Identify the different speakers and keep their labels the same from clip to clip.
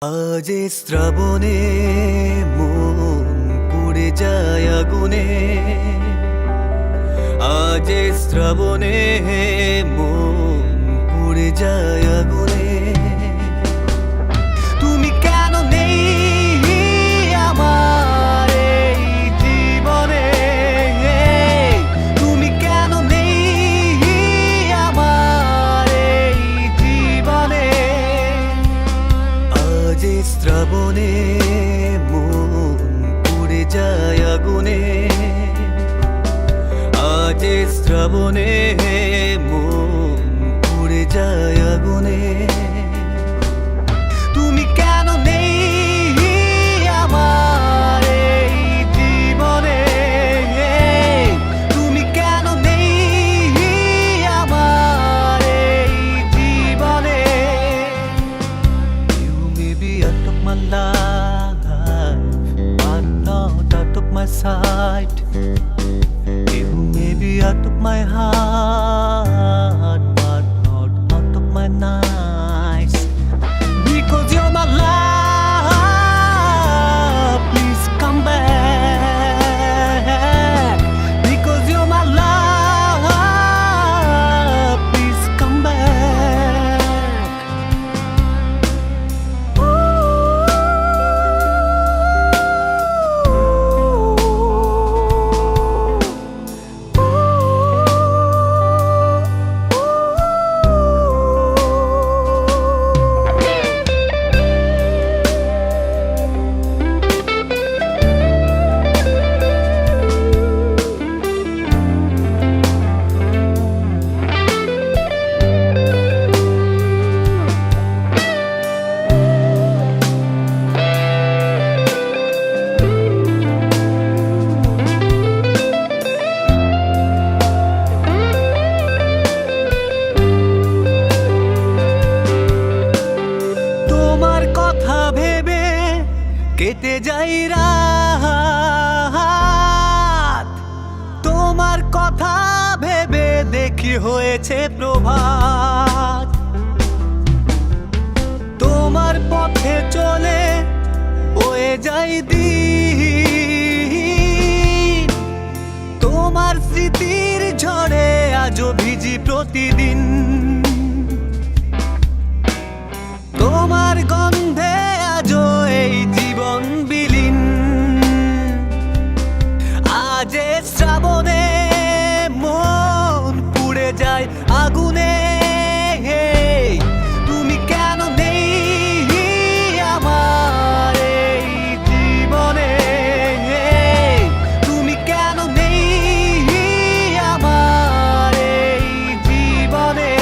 Speaker 1: আজ শ্রাবণে মন পুড়ে যায় আগুনে, আজ শ্রাবণে মন পুড়ে যায় আগুনে। তুমি কেন নেই আমার এই জীবনে, তুমি কেন নেই আমার এই জীবনে। আজ শ্রাবণে মন পুড়ে যায় আগুনে, আজ শ্রাবণে মন পুড়ে যায় আগুনে। তুমি কেন নেই আমার এই জীবনে, তুমি কেন নেই আমার এই জীবনে। You may be out of my life, but not out of my sight. You may be out of my heart, but not out of my nights. Because you're my love, please come back. Because you're my love, please come back. কেটে যাই রাত, তোমার কথা ভেবে দেখি হয়েছে প্রভাত। তোমার পথে চলে বয়ে যাই দিন, তোমার স্মৃতির ঝড়ে আজও ভিজি প্রতিদিন। তোমার গন্ধে আজও এই জীবন বিলীন। আজ শ্রাবণে মন পুড়ে যায় আগুনে। তুমি কেন নেই আমার এই জীবনে, তুমি কেন নেই আমার এই জীবনে।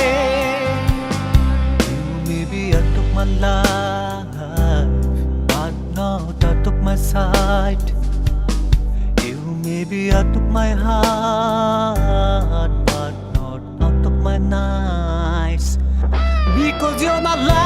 Speaker 1: You may be out of my life, but not out of my sight. You may be out of my heart, but not out of my nights. Because you're my life.